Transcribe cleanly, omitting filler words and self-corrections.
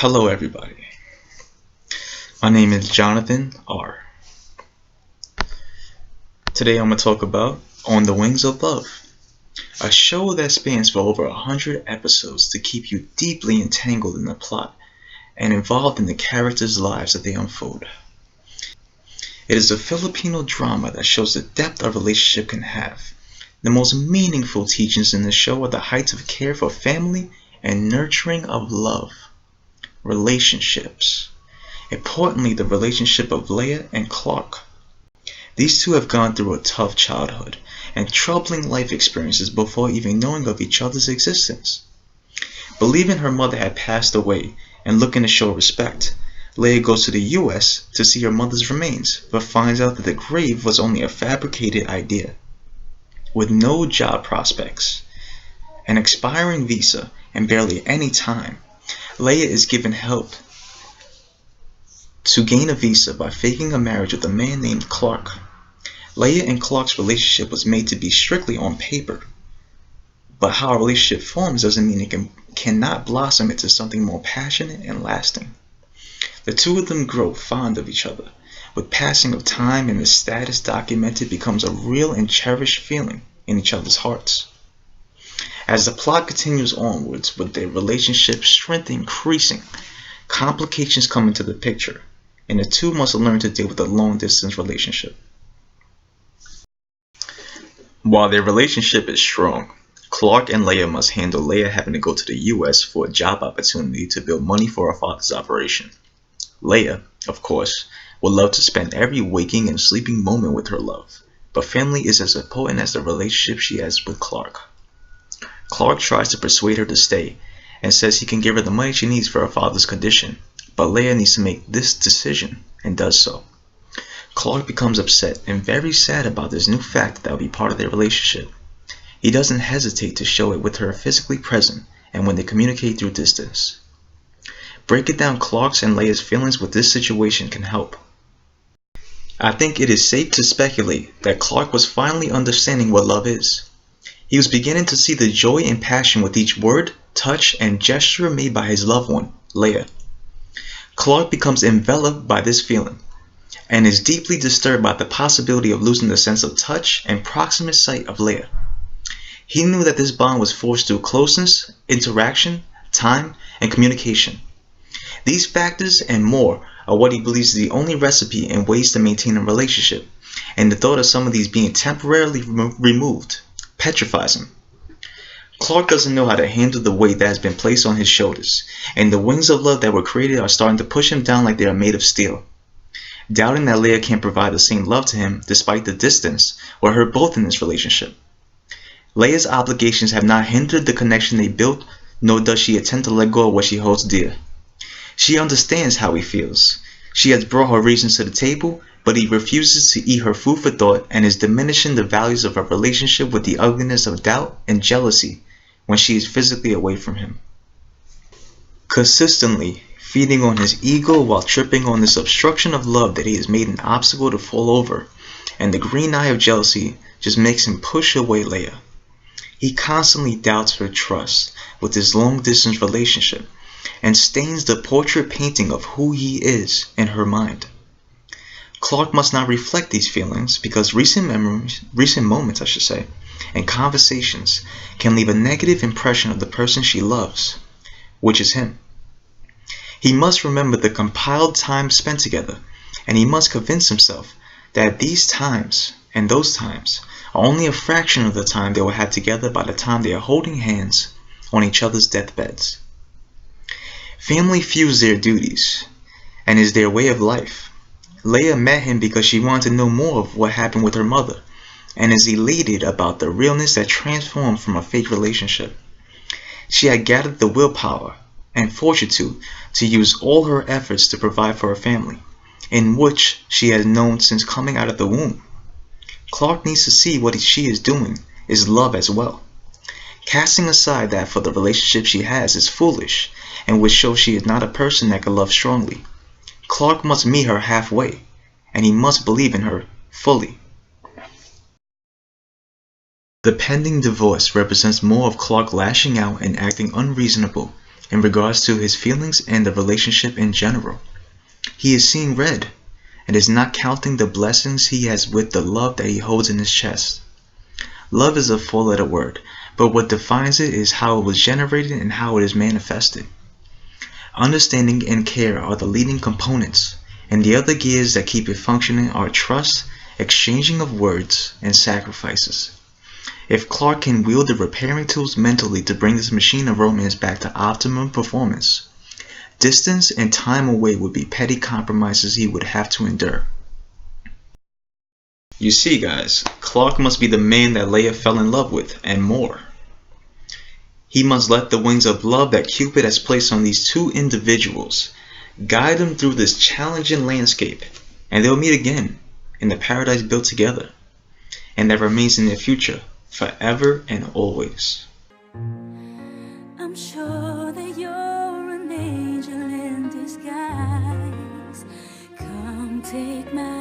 Hello everybody, my name is Jonathan R. Today I'm going to talk about On the Wings of Love, a show that spans for over 100 episodes to keep you deeply entangled in the plot and involved in the characters' lives that they unfold. It is a Filipino drama that shows the depth a relationship can have. The most meaningful teachings in the show are the heights of care for family and nurturing of love. Relationships. Importantly, the relationship of Leah and Clark. These two have gone through a tough childhood and troubling life experiences before even knowing of each other's existence. Believing her mother had passed away and looking to show respect, Leah goes to the US to see her mother's remains, but finds out that the grave was only a fabricated idea. With no job prospects, an expiring visa, and barely any time, Leah is given help to gain a visa by faking a marriage with a man named Clark. Leah and Clark's relationship was made to be strictly on paper, but how a relationship forms doesn't mean it cannot blossom into something more passionate and lasting. The two of them grow fond of each other. With passing of time and the status documented becomes a real and cherished feeling in each other's hearts. As the plot continues onwards with their relationship strength increasing, complications come into the picture, and the two must learn to deal with a long-distance relationship. While their relationship is strong, Clark and Leah must handle Leah having to go to the US for a job opportunity to build money for her father's operation. Leah, of course, would love to spend every waking and sleeping moment with her love, but family is as important as the relationship she has with Clark. Clark tries to persuade her to stay and says he can give her the money she needs for her father's condition, but Leah needs to make this decision and does so. Clark becomes upset and very sad about this new fact that will be part of their relationship. He doesn't hesitate to show it with her physically present and when they communicate through distance. Breaking down Clark's and Leah's feelings with this situation can help. I think it is safe to speculate that Clark was finally understanding what love is. He was beginning to see the joy and passion with each word, touch, and gesture made by his loved one, Leah. Clark becomes enveloped by this feeling and is deeply disturbed by the possibility of losing the sense of touch and proximate sight of Leah. He knew that this bond was forged through closeness, interaction, time, and communication. These factors and more are what he believes is the only recipe and ways to maintain a relationship, and the thought of some of these being temporarily removed petrifies him. Clark doesn't know how to handle the weight that has been placed on his shoulders, and the wings of love that were created are starting to push him down like they are made of steel. Doubting that Leah can't provide the same love to him despite the distance will hurt both in this relationship. Leah's obligations have not hindered the connection they built, nor does she attempt to let go of what she holds dear. She understands how he feels. She has brought her reasons to the table, but he refuses to eat her food for thought and is diminishing the values of her relationship with the ugliness of doubt and jealousy when she is physically away from him. Consistently feeding on his ego while tripping on this obstruction of love that he has made an obstacle to fall over, and the green eye of jealousy just makes him push away Leah. He constantly doubts her trust with his long-distance relationship and stains the portrait painting of who he is in her mind. Clark must not reflect these feelings because recent moments, and conversations can leave a negative impression of the person she loves, which is him. He must remember the compiled time spent together, and he must convince himself that these times and those times are only a fraction of the time they will have together by the time they are holding hands on each other's deathbeds. Family fuels their duties and is their way of life. Leah met him because she wanted to know more of what happened with her mother and is elated about the realness that transformed from a fake relationship. She had gathered the willpower and fortitude to use all her efforts to provide for her family, in which she has known since coming out of the womb. Clark needs to see what she is doing is love as well. Casting aside that for the relationship she has is foolish and would show she is not a person that can love strongly. Clark must meet her halfway, and he must believe in her fully. The pending divorce represents more of Clark lashing out and acting unreasonable in regards to his feelings and the relationship in general. He is seeing red and is not counting the blessings he has with the love that he holds in his chest. Love is a four-letter word, but what defines it is how it was generated and how it is manifested. Understanding and care are the leading components, and the other gears that keep it functioning are trust, exchanging of words, and sacrifices. If Clark can wield the repairing tools mentally to bring this machine of romance back to optimum performance, distance and time away would be petty compromises he would have to endure. You see, guys, Clark must be the man that Leah fell in love with, and more. He must let the wings of love that Cupid has placed on these two individuals guide them through this challenging landscape, and they'll meet again in the paradise built together, and that remains in their future forever and always. I'm sure that you're an angel in disguise. Come take my